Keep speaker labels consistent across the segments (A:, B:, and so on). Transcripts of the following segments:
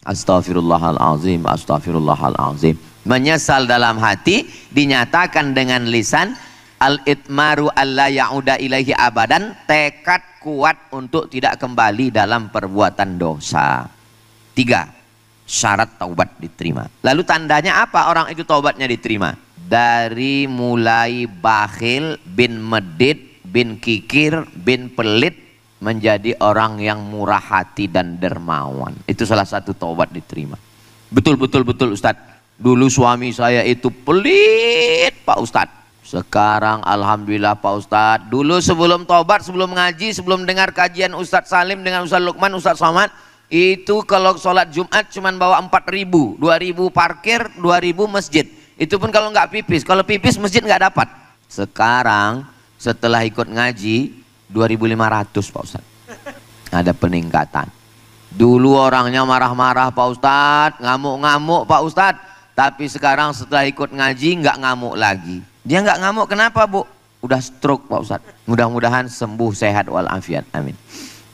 A: Astaghfirullahalazim, astaghfirullahalazim. Menyesal dalam hati dinyatakan dengan lisan. Al-itmaru alla ya'uda ilaihi abadan, tekad kuat untuk tidak kembali dalam perbuatan dosa. 3 syarat taubat diterima. Lalu tandanya apa orang itu taubatnya diterima? Dari mulai bakhil, bin medit, bin kikir, bin pelit, menjadi orang yang murah hati dan dermawan. Itu salah satu taubat diterima. Betul Ustadz. Dulu suami saya itu pelit Pak Ustadz. Sekarang alhamdulillah Pak Ustadz. Dulu sebelum taubat, sebelum ngaji, sebelum dengar kajian Ustadz Salim dengan Ustadz Lukman, Ustadz Somad, itu kalau sholat Jumat cuman bawa 4.000, 2.000 parkir, 2.000 masjid. Itu pun kalau nggak pipis. Kalau pipis masjid nggak dapat. Sekarang setelah ikut ngaji 2.500 Pak Ustadz. Ada peningkatan. Dulu orangnya marah-marah Pak Ustadz, ngamuk-ngamuk Pak Ustadz. Tapi sekarang setelah ikut ngaji nggak ngamuk lagi. Dia nggak ngamuk, kenapa Bu? Udah stroke Pak Ustadz. Mudah-mudahan sembuh, sehat walafiat, amin.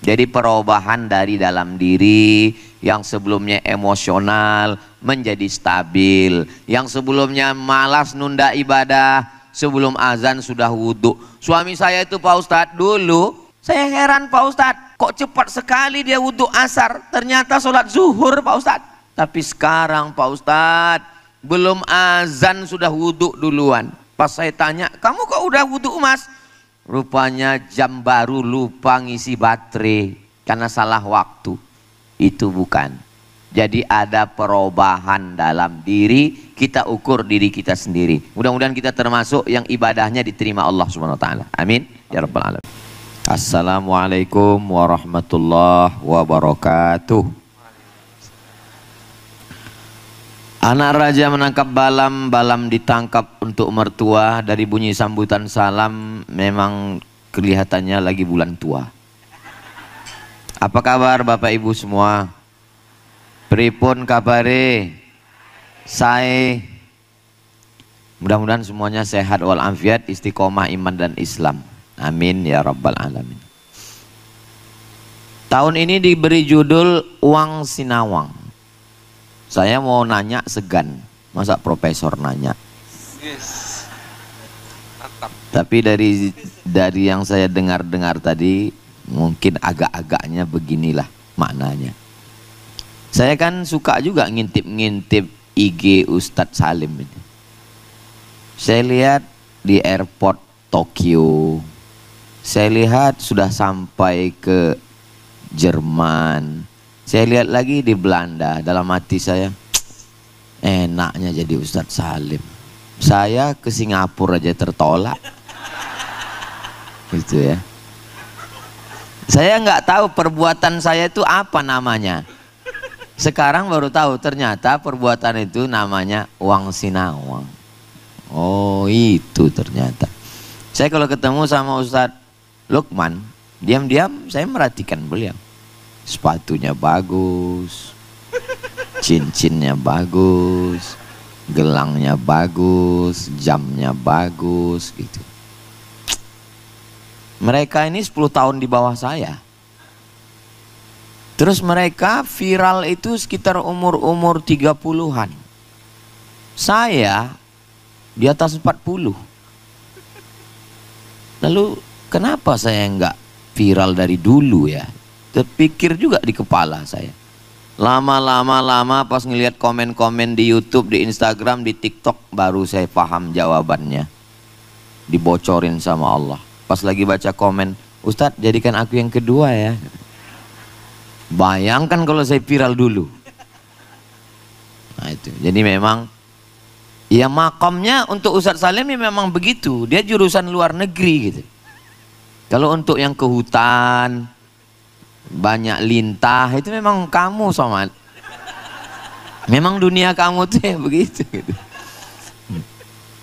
A: Jadi perubahan dari dalam diri, yang sebelumnya emosional menjadi stabil, yang sebelumnya malas nunda ibadah, sebelum azan sudah wudhu. Suami saya itu Pak Ustadz, dulu saya heran Pak Ustadz, kok cepat sekali dia wudhu asar, ternyata sholat zuhur Pak Ustadz. Tapi sekarang Pak Ustadz, belum azan sudah wudhu duluan. Pas saya tanya, kamu kok udah wudhu Mas? Rupanya jam baru lupa ngisi baterai karena salah waktu. Itu bukan. Jadi ada perubahan dalam diri, kita ukur diri kita sendiri. Mudah-mudahan kita termasuk yang ibadahnya diterima Allah Subhanahu wa taala. Amin ya rabbal alamin. Assalamualaikum warahmatullahi wabarakatuh. Anak raja menangkap balam, balam ditangkap untuk mertua. Dari bunyi sambutan salam memang kelihatannya lagi bulan tua. Apa kabar Bapak Ibu semua? Pripun kabare? Sae. Mudah-mudahan semuanya sehat walafiat, istiqomah iman dan Islam. Amin ya rabbal alamin. Tahun ini diberi judul Uang Sinawang. Saya mau nanya segan, masa profesor nanya? Yes. Tapi dari yang saya dengar tadi, mungkin agak-agaknya beginilah maknanya. Saya kan suka juga ngintip-ngintip IG Ustadz Salim ini. Saya lihat di airport Tokyo, saya lihat sudah sampai ke Jerman. Saya lihat lagi di Belanda. Dalam hati saya, enaknya jadi Ustadz Salim. Saya ke Singapura aja tertolak. Gitu ya. Saya nggak tahu perbuatan saya itu apa namanya. Sekarang baru tahu ternyata perbuatan itu namanya uang sinawang. Oh itu ternyata. Saya kalau ketemu sama Ustadz Lukman, diam-diam saya merhatikan beliau. Sepatunya bagus, cincinnya bagus, gelangnya bagus, jamnya bagus gitu. Mereka ini 10 tahun di bawah saya. Terus mereka viral itu sekitar umur 30-an. Saya di atas 40. Lalu kenapa saya enggak viral dari dulu ya? Terpikir juga di kepala saya. Lama pas ngelihat komen-komen di YouTube, di Instagram, di TikTok, baru saya paham jawabannya. Dibocorin sama Allah. Pas lagi baca komen, Ustadz jadikan aku yang kedua ya. Bayangkan kalau saya viral dulu. Nah itu. Jadi memang ya makamnya untuk Ustadz Salim ya memang begitu. Dia jurusan luar negeri gitu. Kalau untuk yang ke hutan, banyak lintah, itu memang kamu Somad. Memang dunia kamu tuh ya begitu gitu.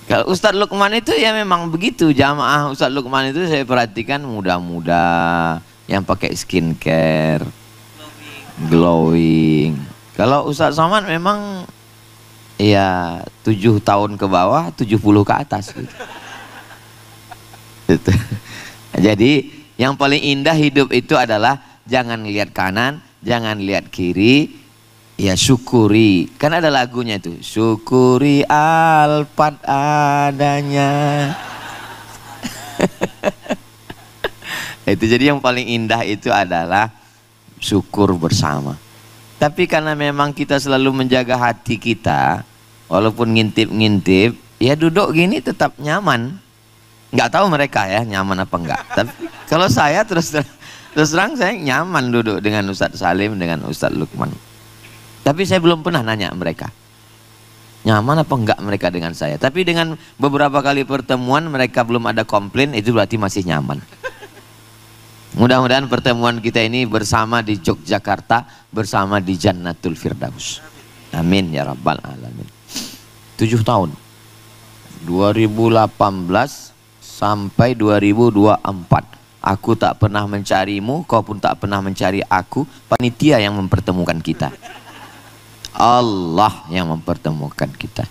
A: Kalau Ustadz Lukman itu ya memang begitu. Jamaah Ustadz Lukman itu saya perhatikan muda-muda yang pakai skincare, glowing. Kalau Ustadz Somad memang ya 7 tahun ke bawah, 70 ke atas gitu. Gitu. Jadi yang paling indah hidup itu adalah jangan lihat kanan, jangan lihat kiri, Ya syukuri, kan ada lagunya itu, syukuri alpat adanya. Itu jadi yang paling indah itu adalah syukur bersama. Tapi karena memang kita selalu menjaga hati kita, walaupun ngintip-ngintip, ya duduk gini tetap nyaman. Nggak tahu mereka ya nyaman apa enggak. Tapi kalau saya terus terang saya nyaman duduk dengan Ustadz Salim, dengan Ustadz Lukman. Tapi saya belum pernah nanya mereka nyaman apa enggak mereka dengan saya. Tapi dengan beberapa kali pertemuan mereka belum ada komplain, itu berarti masih nyaman. Mudah-mudahan pertemuan kita ini bersama di Yogyakarta, bersama di Jannatul Firdaus. Amin ya rabbal alamin. 7 tahun 2018 sampai 2024 aku tak pernah mencarimu, kau pun tak pernah mencari aku. Panitia yang mempertemukan kita, Allah yang mempertemukan kita.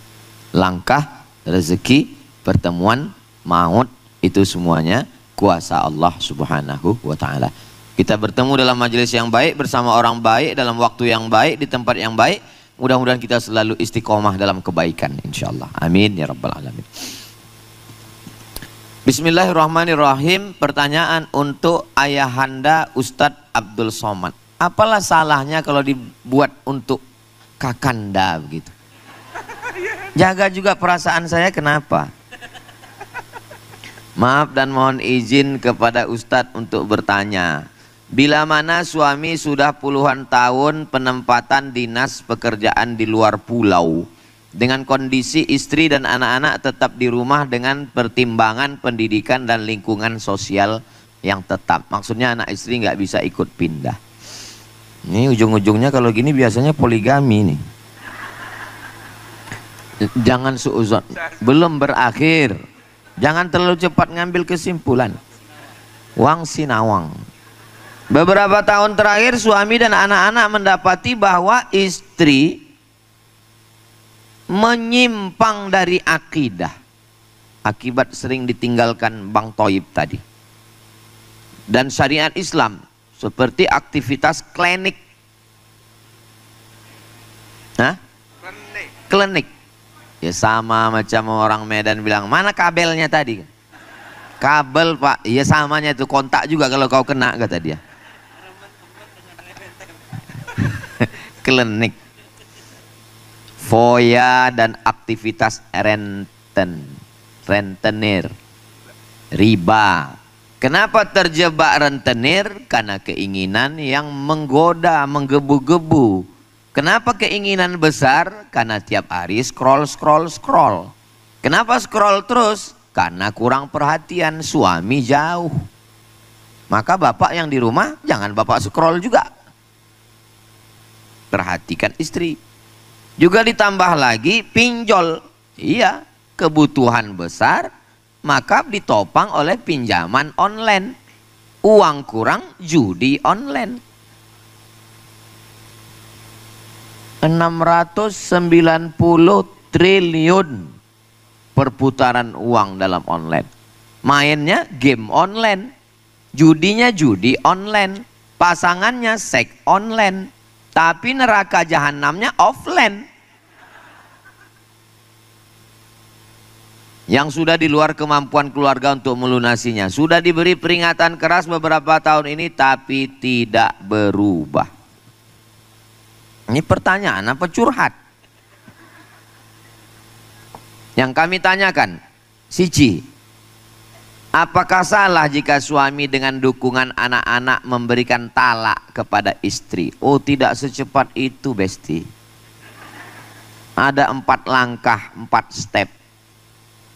A: Langkah, rezeki, pertemuan, maut, itu semuanya kuasa Allah subhanahu wa ta'ala. Kita bertemu dalam majelis yang baik, bersama orang baik, dalam waktu yang baik, di tempat yang baik. Mudah-mudahan kita selalu istiqomah dalam kebaikan insyaallah. Amin ya rabbal alamin. Bismillahirrahmanirrahim. Pertanyaan untuk ayahanda Ustadz Abdul Somad. Apalah salahnya kalau dibuat untuk kakanda begitu? Jaga juga perasaan saya, kenapa? Maaf dan mohon izin kepada Ustadz untuk bertanya. Bila mana suami sudah puluhan tahun penempatan dinas pekerjaan di luar pulau, dengan kondisi istri dan anak-anak tetap di rumah dengan pertimbangan pendidikan dan lingkungan sosial yang tetap. Maksudnya anak istri nggak bisa ikut pindah. Ini ujung-ujungnya kalau gini biasanya poligami nih. Jangan suuzon, belum berakhir. Jangan terlalu cepat ngambil kesimpulan. Wang sinawang. Beberapa tahun terakhir suami dan anak-anak mendapati bahwa istri menyimpang dari akidah akibat sering ditinggalkan Bang Toib tadi dan syariat Islam, seperti aktivitas klinik. Klinik ya, sama macam orang Medan bilang, mana kabelnya tadi? Kabel pak, iya samanya itu kontak juga kalau kau kena, kata dia. Klinik, foya dan aktivitas rentenir, riba. Kenapa terjebak rentenir? Karena keinginan yang menggoda, menggebu-gebu. Kenapa keinginan besar? Karena tiap hari scroll. Kenapa scroll terus? Karena kurang perhatian, suami jauh. Maka bapak yang di rumah jangan bapak scroll juga, perhatikan istri. Juga ditambah lagi pinjol. Iya, kebutuhan besar, maka ditopang oleh pinjaman online. Uang kurang, judi online. 690 triliun perputaran uang dalam online. Mainnya game online, judinya judi online, pasangannya seks online, tapi neraka jahanamnya offline. Yang sudah di luar kemampuan keluarga untuk melunasinya. Sudah diberi peringatan keras beberapa tahun ini, tapi tidak berubah. Ini pertanyaan apa curhat? Yang kami tanyakan, siji, apakah salah jika suami dengan dukungan anak-anak memberikan talak kepada istri? Oh, tidak secepat itu, Besti. Ada 4 langkah, 4 step.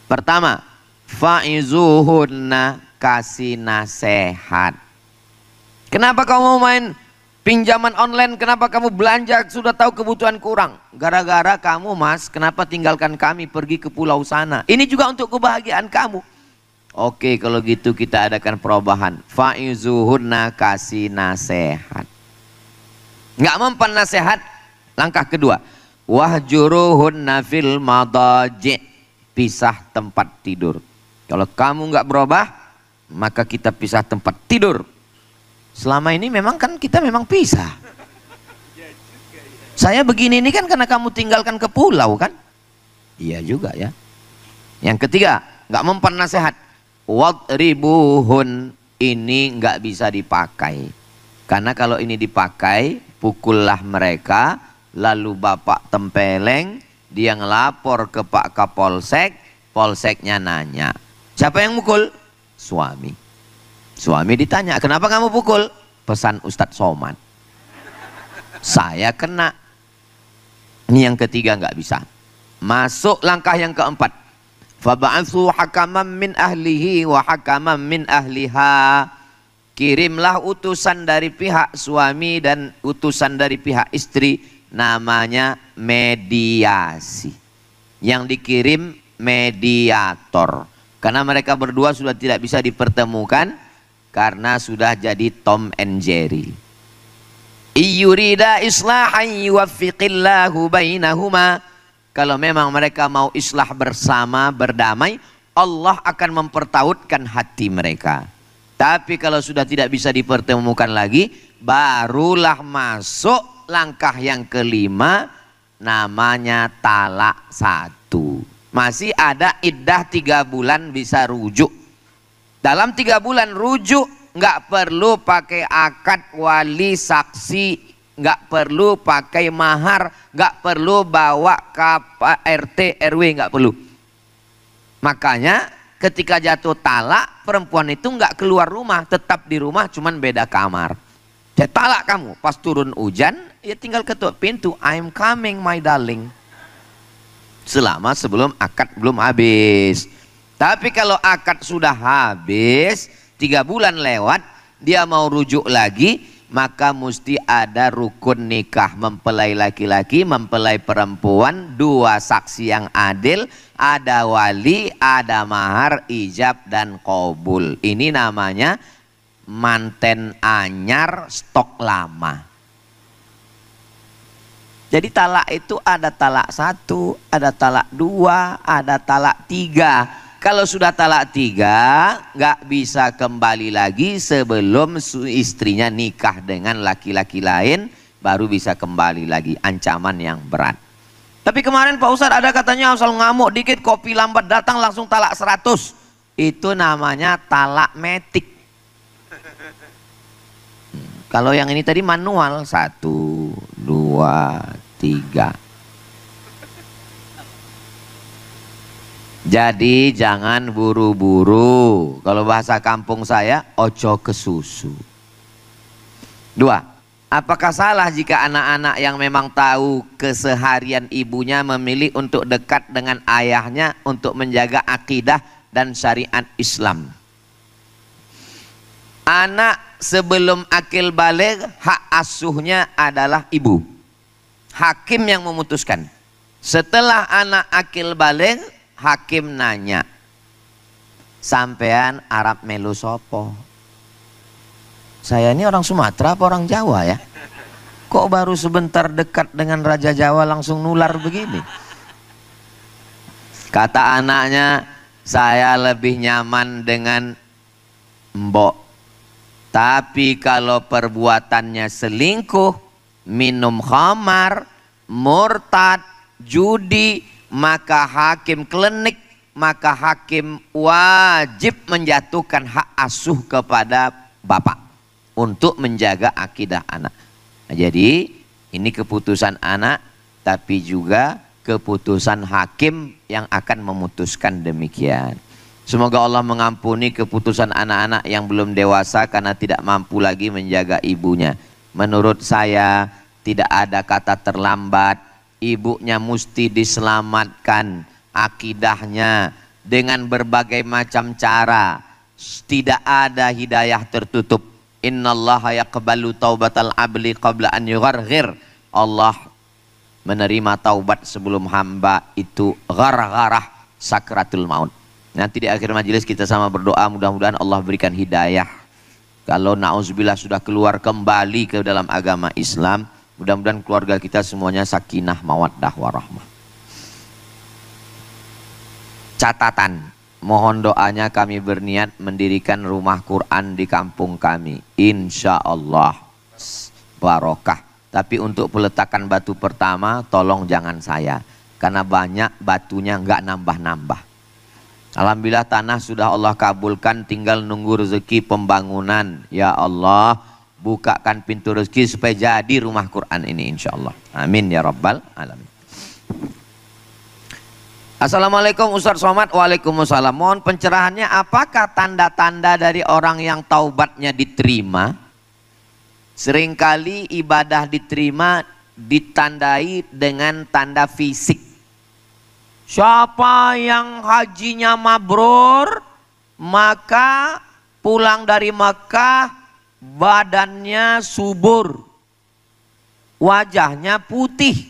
A: Pertama, fa'izuhunna, kasih nasihat. Kenapa kamu main pinjaman online? Kenapa kamu belanja sudah tahu kebutuhan kurang? Gara-gara kamu mas, kenapa tinggalkan kami pergi ke pulau sana? Ini juga untuk kebahagiaan kamu. Oke, kalau gitu kita adakan perubahan. Fa'izuhunna, kasih nasihat. Nggak mempan nasihat, langkah kedua, wahjuruhunna fil madaji', pisah tempat tidur. Kalau kamu nggak berubah, maka kita pisah tempat tidur. Selama ini memang kan kita memang pisah. Saya begini ini kan karena kamu tinggalkan ke pulau kan? Iya juga ya. Yang ketiga, nggak mempan nasihat. Wadribuhun, ini nggak bisa dipakai. Karena kalau ini dipakai, pukullah mereka, lalu bapak tempeleng, dia ngelapor ke Pak Kapolsek, polseknya nanya, siapa yang mukul? Suami. Suami ditanya, kenapa kamu pukul? Pesan Ustadz Somad. Saya kena. Ini yang ketiga nggak bisa. Masuk langkah yang keempat. Fab'atsu hakaman min ahlihi wa hakaman min ahliha. Kirimlah utusan dari pihak suami dan utusan dari pihak istri, namanya mediasi. Yang dikirim mediator. Karena mereka berdua sudah tidak bisa dipertemukan karena sudah jadi Tom and Jerry. Iyurida islahan yuwaffiqillahu bainahuma. Kalau memang mereka mau islah bersama, berdamai, Allah akan mempertautkan hati mereka. Tapi kalau sudah tidak bisa dipertemukan lagi, barulah masuk langkah yang kelima, namanya talak 1. Masih ada iddah 3 bulan bisa rujuk. Dalam 3 bulan rujuk, nggak perlu pakai akad wali saksi, nggak perlu pakai mahar, nggak perlu bawa ke RT RW, nggak perlu. Makanya ketika jatuh talak, perempuan itu nggak keluar rumah, tetap di rumah, cuman beda kamar. Saya talak kamu, pas turun hujan, ya tinggal ketuk pintu, I'm coming my darling. Selama sebelum akad belum habis. Tapi kalau akad sudah habis, 3 bulan lewat, dia mau rujuk lagi, maka mesti ada rukun nikah, mempelai laki-laki, mempelai perempuan, 2 saksi yang adil, ada wali, ada mahar, ijab dan qabul. Ini namanya manten anyar stok lama. Jadi talak itu ada talak 1, ada talak 2, ada talak 3. Kalau sudah talak 3, nggak bisa kembali lagi sebelum istrinya nikah dengan laki-laki lain, baru bisa kembali lagi. Ancaman yang berat. Tapi kemarin Pak Ustadz ada katanya asal ngamuk dikit, kopi lambat datang langsung talak 100. Itu namanya talak metik. Kalau yang ini tadi manual, 1, 2, 3. Jadi jangan buru-buru. Kalau bahasa kampung saya, ojo ke susu. 2. Apakah salah jika anak-anak yang memang tahu keseharian ibunya memilih untuk dekat dengan ayahnya untuk menjaga akidah dan syariat Islam? Anak sebelum akil baligh, hak asuhnya adalah ibu. Hakim yang memutuskan. Setelah anak akil baligh, hakim nanya, sampean Arab melu sopo? Saya ini orang Sumatera apa orang Jawa ya? Kok baru sebentar dekat dengan Raja Jawa langsung nular begini? Kata anaknya, saya lebih nyaman dengan mbok. Tapi kalau perbuatannya selingkuh, minum khamar, murtad, judi, maka hakim klinik, maka hakim wajib menjatuhkan hak asuh kepada bapak untuk menjaga akidah anak. Nah, jadi ini keputusan anak, tapi juga keputusan hakim yang akan memutuskan demikian. Semoga Allah mengampuni keputusan anak-anak yang belum dewasa karena tidak mampu lagi menjaga ibunya. Menurut saya tidak ada kata terlambat. Ibunya mesti diselamatkan akidahnya dengan berbagai macam cara. Tidak ada hidayah tertutup. Innallaha yaqbalu taubatal abli qabla an yugharghir. Allah menerima taubat sebelum hamba itu ghargharah sakratul maut. Nanti di akhir majelis kita sama berdoa, mudah-mudahan Allah berikan hidayah. Kalau na'udzubillah sudah keluar kembali ke dalam agama Islam, mudah-mudahan keluarga kita semuanya sakinah, mawaddah, warahmah. Catatan, mohon doanya kami berniat mendirikan rumah Quran di kampung kami. Insya Allah barokah. Tapi untuk peletakan batu pertama tolong jangan saya, karena banyak batunya nggak nambah-nambah. Alhamdulillah tanah sudah Allah kabulkan, tinggal nunggu rezeki pembangunan. Ya Allah, bukakan pintu rezeki supaya jadi rumah Quran ini insya Allah. Amin ya rabbal alamin. Assalamualaikum Ustaz Somad. Waalaikumsalam. Mohon pencerahannya, apakah tanda-tanda dari orang yang taubatnya diterima? Seringkali ibadah diterima ditandai dengan tanda fisik. Siapa yang hajinya mabrur, maka pulang dari Makkah badannya subur, wajahnya putih.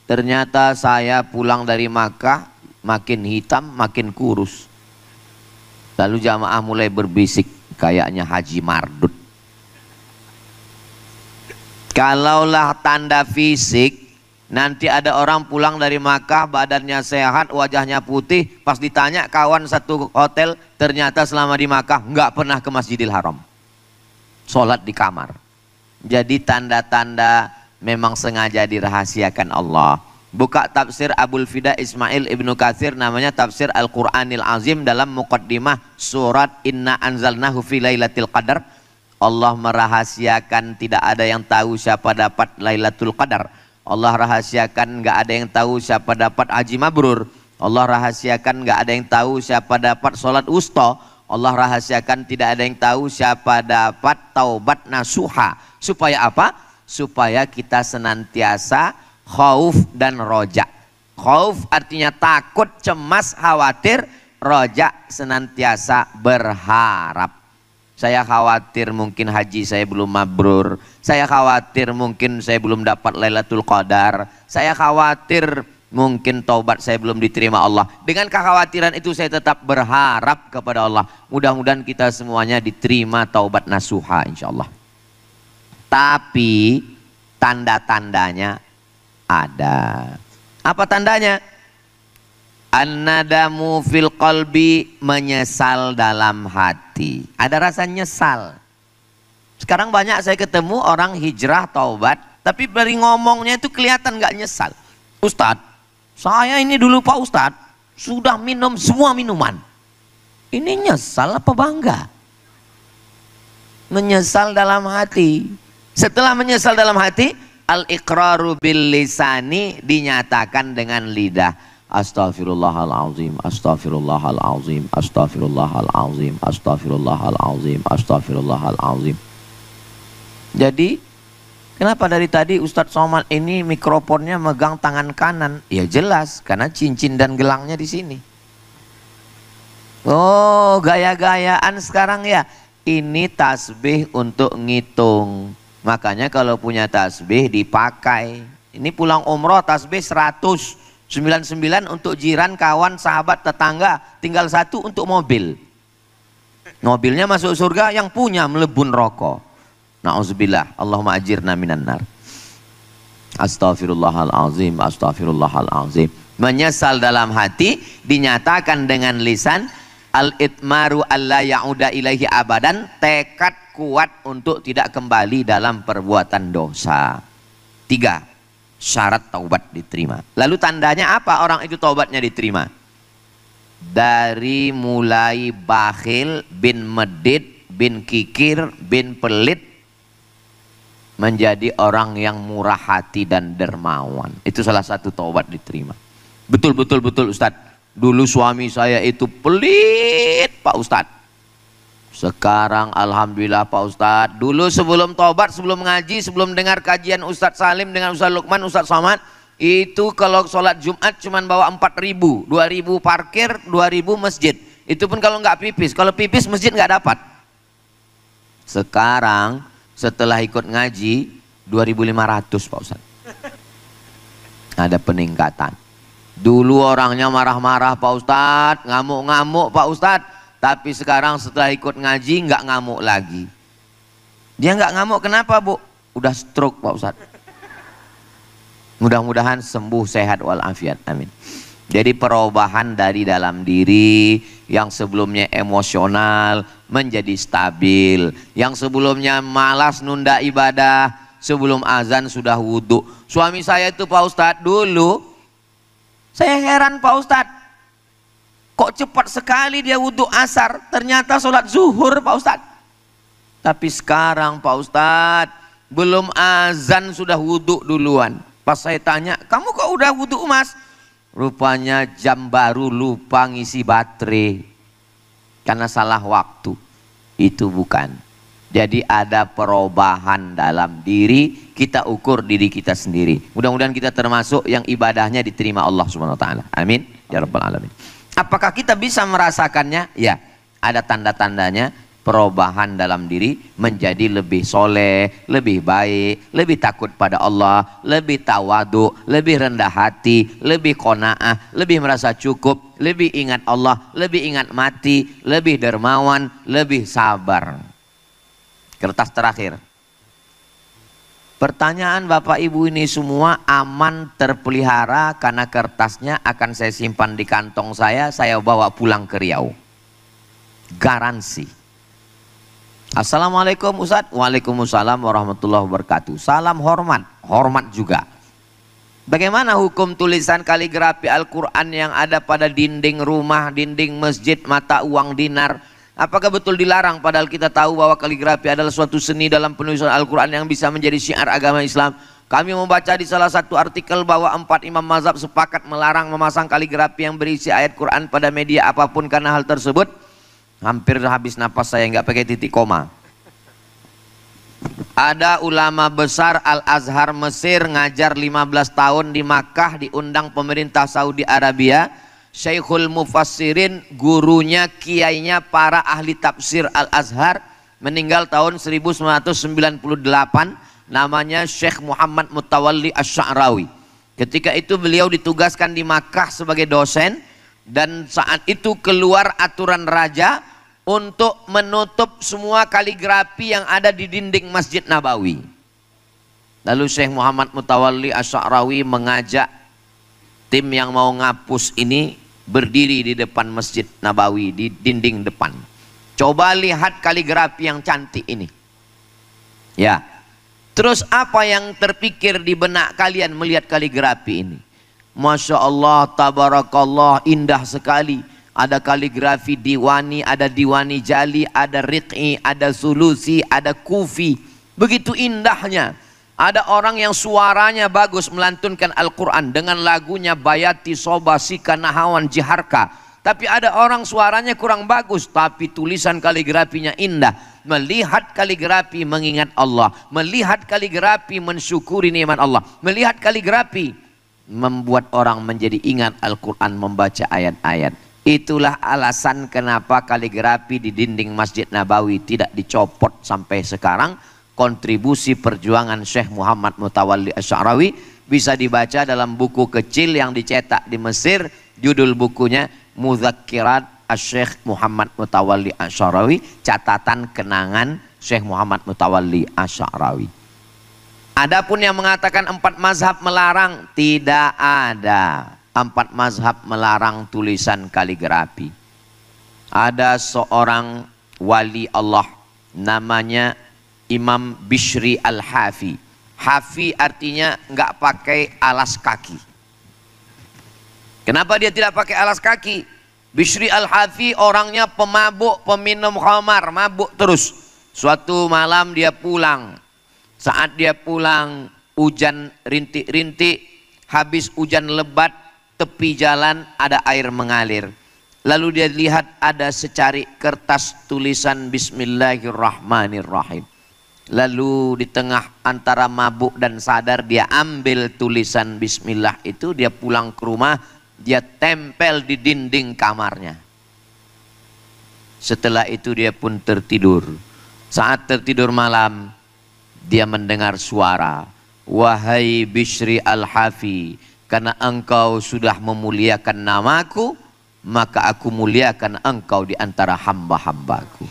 A: Ternyata saya pulang dari Makkah makin hitam, makin kurus. Lalu jamaah mulai berbisik, kayaknya Haji Mardut. Kalaulah tanda fisik, nanti ada orang pulang dari Makkah badannya sehat, wajahnya putih, pas ditanya kawan satu hotel, ternyata selama di Makkah nggak pernah ke Masjidil Haram, sholat di kamar. Jadi tanda-tanda memang sengaja dirahasiakan Allah. Buka tafsir Abul Fida Ismail Ibnu Katsir, namanya tafsir Al-Quranil Azim, dalam muqaddimah surat Inna Anzalnahu fi Lailatul Qadar. Allah merahasiakan tidak ada yang tahu siapa dapat Lailatul Qadar. Allah rahasiakan nggak ada yang tahu siapa dapat haji mabrur. Allah rahasiakan nggak ada yang tahu siapa dapat sholat wusta. Allah rahasiakan tidak ada yang tahu siapa dapat taubat nasuha. Supaya apa? Supaya kita senantiasa khauf dan roja. Khauf artinya takut, cemas, khawatir. Roja senantiasa berharap. Saya khawatir mungkin haji saya belum mabrur. Saya khawatir mungkin saya belum dapat Lailatul Qadar. Saya khawatir mungkin taubat saya belum diterima Allah. Dengan kekhawatiran itu saya tetap berharap kepada Allah. Mudah-mudahan kita semuanya diterima taubat nasuha insyaallah. Tapi tanda-tandanya ada. Apa tandanya? An-nadamu fil qalbi, menyesal dalam hati. Ada rasa nyesal. Sekarang banyak saya ketemu orang hijrah taubat, tapi dari ngomongnya itu kelihatan nggak nyesal. Ustadz, saya ini dulu Pak Ustadz sudah minum semua minuman. Ini nyesal apa bangga? Menyesal dalam hati. Setelah menyesal dalam hati, al-iqraru bil lisani, dinyatakan dengan lidah. Astaghfirullahalazim, astaghfirullahalazim, astaghfirullahalazim, astaghfirullahalazim, astaghfirullahalazim. Jadi kenapa dari tadi Ustadz Somad ini mikrofonnya megang tangan kanan? Ya jelas, karena cincin dan gelangnya di sini. Oh, gaya-gayaan sekarang ya. Ini tasbih untuk ngitung. Makanya kalau punya tasbih dipakai. Ini pulang umroh tasbih 100. 99 untuk jiran, kawan, sahabat, tetangga, tinggal 1 untuk mobil. Mobilnya masuk surga, yang punya melebur rokok. Na'udzubillah, Allahumma ajirna minan nar. Astaghfirullahalazim, astaghfirullahalazim. Menyesal dalam hati dinyatakan dengan lisan. Al-itmaru alla ya'uda ilaihi abadan, tekad kuat untuk tidak kembali dalam perbuatan dosa. 3. Syarat taubat diterima. Lalu tandanya apa orang itu taubatnya diterima? Dari mulai bakhil, bin medit, bin kikir, bin pelit, menjadi orang yang murah hati dan dermawan. Itu salah satu taubat diterima. Betul Ustadz. Dulu suami saya itu pelit Pak Ustadz. Sekarang alhamdulillah Pak Ustadz. Dulu sebelum taubat, sebelum ngaji, sebelum dengar kajian Ustadz Salim dengan Ustadz Lukman, Ustadz Somad, itu kalau sholat Jumat cuma bawa 4.000, 2.000 parkir, 2.000 masjid. Itu pun kalau nggak pipis. Kalau pipis masjid nggak dapat. Sekarang setelah ikut ngaji 2.500 Pak Ustadz. Ada peningkatan. Dulu orangnya marah-marah Pak Ustadz, ngamuk-ngamuk Pak Ustadz. Tapi sekarang setelah ikut ngaji nggak ngamuk lagi. Dia nggak ngamuk kenapa Bu? Udah stroke Pak Ustadz. Mudah-mudahan sembuh sehat walafiat. Amin. Jadi perubahan dari dalam diri, yang sebelumnya emosional menjadi stabil, yang sebelumnya malas nunda ibadah sebelum azan sudah wudhu. Suami saya itu Pak Ustadz dulu, saya heran Pak Ustadz, kok cepat sekali dia wudhu asar, ternyata sholat zuhur Pak Ustadz. Tapi sekarang Pak Ustadz, belum azan sudah wudhu duluan. Pas saya tanya, kamu kok udah wudhu Mas? Rupanya jam baru lupa ngisi baterai karena salah waktu. Itu bukan. Jadi ada perubahan dalam diri, kita ukur diri kita sendiri. Mudah-mudahan kita termasuk yang ibadahnya diterima Allah Subhanahu wa taala. Amin ya rabbal alamin. Apakah kita bisa merasakannya? Ya, ada tanda-tandanya. Perubahan dalam diri menjadi lebih soleh, lebih baik, lebih takut pada Allah, lebih tawadu, lebih rendah hati, lebih qanaah, lebih merasa cukup, lebih ingat Allah, lebih ingat mati, lebih dermawan, lebih sabar. Kertas terakhir. Pertanyaan Bapak Ibu ini semua aman terpelihara karena kertasnya akan saya simpan di kantong saya bawa pulang ke Riau. Garansi. Assalamualaikum Ustadz. Waalaikumsalam warahmatullahi wabarakatuh. Salam hormat, hormat juga. Bagaimana hukum tulisan kaligrafi Al-Quran yang ada pada dinding rumah, dinding masjid, mata uang dinar? Apakah betul dilarang padahal kita tahu bahwa kaligrafi adalah suatu seni dalam penulisan Al-Quran yang bisa menjadi syiar agama Islam? Kami membaca di salah satu artikel bahwa 4 imam mazhab sepakat melarang memasang kaligrafi yang berisi ayat Quran pada media apapun karena hal tersebut. Hampir habis napas saya, nggak pakai titik koma. Ada ulama besar Al-Azhar Mesir ngajar 15 tahun di Makkah, diundang pemerintah Saudi Arabia. Syekhul Mufassirin, gurunya, kiainya para ahli tafsir Al-Azhar, meninggal tahun 1998, namanya Syekh Muhammad Mutawalli Asy-Sya'rawi. Ketika itu beliau ditugaskan di Makkah sebagai dosen, dan saat itu keluar aturan raja untuk menutup semua kaligrafi yang ada di dinding Masjid Nabawi. Lalu Syekh Muhammad Mutawalli Asy-Sya'rawi mengajak tim yang mau ngapus ini berdiri di depan Masjid Nabawi, di dinding depan. Coba lihat kaligrafi yang cantik ini. Ya. Terus apa yang terpikir di benak kalian melihat kaligrafi ini? Masya Allah, tabarakallah, indah sekali. Ada kaligrafi diwani, ada diwani jali, ada riq'i, ada sulusi, ada kufi. Begitu indahnya. Ada orang yang suaranya bagus melantunkan Al-Quran dengan lagunya Bayati, Soba, Sika, Nahawan, Jiharka. Tapi ada orang suaranya kurang bagus, tapi tulisan kaligrafinya indah. Melihat kaligrafi mengingat Allah, melihat kaligrafi mensyukuri nikmat Allah, melihat kaligrafi membuat orang menjadi ingat Al-Quran, membaca ayat-ayat. Itulah alasan kenapa kaligrafi di dinding Masjid Nabawi tidak dicopot sampai sekarang. Kontribusi perjuangan Syekh Muhammad Mutawalli Asy-Sya'rawi bisa dibaca dalam buku kecil yang dicetak di Mesir. Judul bukunya Mudzakirat Syekh Muhammad Mutawalli Asy-Sya'rawi, catatan kenangan Syekh Muhammad Mutawalli Asy-Sya'rawi. Adapun yang mengatakan 4 mazhab melarang, tidak ada. 4 mazhab melarang tulisan kaligrafi. Ada seorang wali Allah namanya Imam Bishri Al-Hafi. Hafi artinya nggak pakai alas kaki. Kenapa dia tidak pakai alas kaki? Bishri Al-Hafi orangnya pemabuk, peminum khamar, mabuk terus. Suatu malam dia pulang. Saat dia pulang, hujan rintik-rintik, habis hujan lebat, tepi jalan ada air mengalir. Lalu dia lihat ada secari kertas tulisan Bismillahirrahmanirrahim. Lalu di tengah antara mabuk dan sadar dia ambil tulisan Bismillah itu, dia pulang ke rumah, dia tempel di dinding kamarnya. Setelah itu dia pun tertidur. Saat tertidur malam dia mendengar suara, wahai Bishri Al-Hafi, karena engkau sudah memuliakan namaku, maka aku muliakan engkau di antara hamba-hambaku.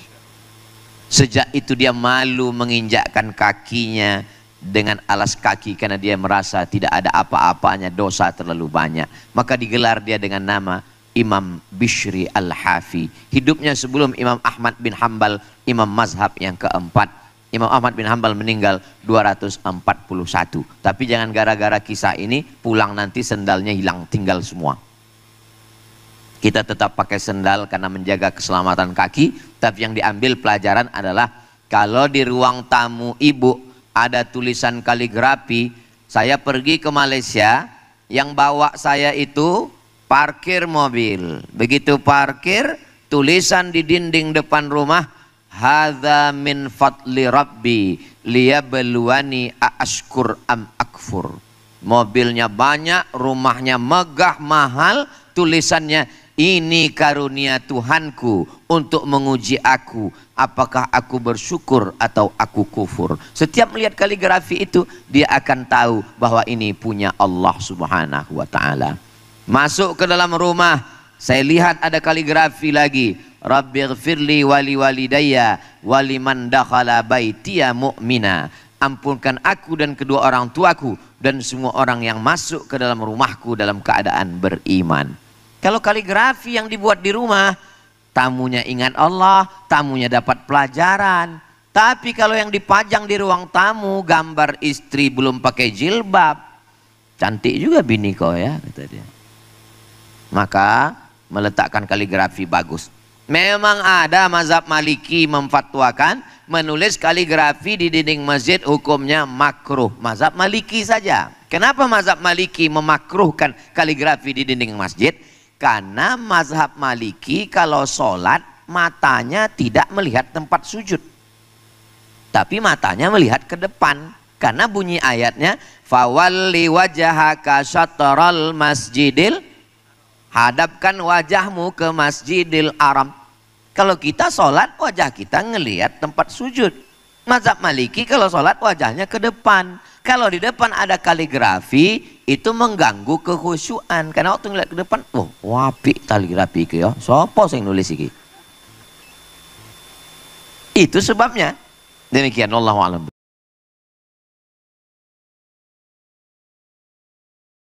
A: Sejak itu dia malu menginjakkan kakinya dengan alas kaki karena dia merasa tidak ada apa-apanya, dosa terlalu banyak. Maka digelar dia dengan nama Imam Bishri Al-Hafi. Hidupnya sebelum Imam Ahmad bin Hanbal, imam mazhab yang keempat. Imam Ahmad bin Hambal meninggal 241. Tapi jangan gara-gara kisah ini pulang nanti sendalnya hilang, tinggal semua. Kita tetap pakai sendal karena menjaga keselamatan kaki. Tapi yang diambil pelajaran adalah kalau di ruang tamu ibu ada tulisan kaligrafi. Saya pergi ke Malaysia, yang bawa saya itu parkir mobil. Begitu parkir, tulisan di dinding depan rumah, hadza min fadli rabbi liyabluwani aashkur am akfur. Mobilnya banyak, rumahnya megah mahal, tulisannya ini karunia Tuhanku untuk menguji aku, apakah aku bersyukur atau aku kufur. Setiap melihat kaligrafi itu, dia akan tahu bahwa ini punya Allah Subhanahu wa ta'ala. Masuk ke dalam rumah, saya lihat ada kaligrafi lagi, Rabbighfirli wali walidayya waliman dakhala baitiya mu'mina. Ampunkan aku dan kedua orang tuaku dan semua orang yang masuk ke dalam rumahku dalam keadaan beriman. Kalau kaligrafi yang dibuat di rumah, tamunya ingat Allah, tamunya dapat pelajaran. Tapi kalau yang dipajang di ruang tamu, gambar istri belum pakai jilbab, cantik juga bini kau ya, kata dia. Maka meletakkan kaligrafi bagus. Memang ada mazhab Maliki memfatwakan menulis kaligrafi di dinding masjid hukumnya makruh. Mazhab Maliki saja. Kenapa mazhab Maliki memakruhkan kaligrafi di dinding masjid? Karena mazhab Maliki kalau sholat matanya tidak melihat tempat sujud, tapi matanya melihat ke depan. Karena bunyi ayatnya, fawalli wajhaka syatral masjidil, hadapkan wajahmu ke Masjidil Haram. Kalau kita sholat wajah kita ngelihat tempat sujud. Mazhab Maliki kalau sholat wajahnya ke depan. Kalau di depan ada kaligrafi itu mengganggu kekhusyuan. Karena waktu ngeliat ke depan, oh wapi kaligrafi ke ya, sopo sing nulis iki. Itu sebabnya. Demikian, wallahu a'lam.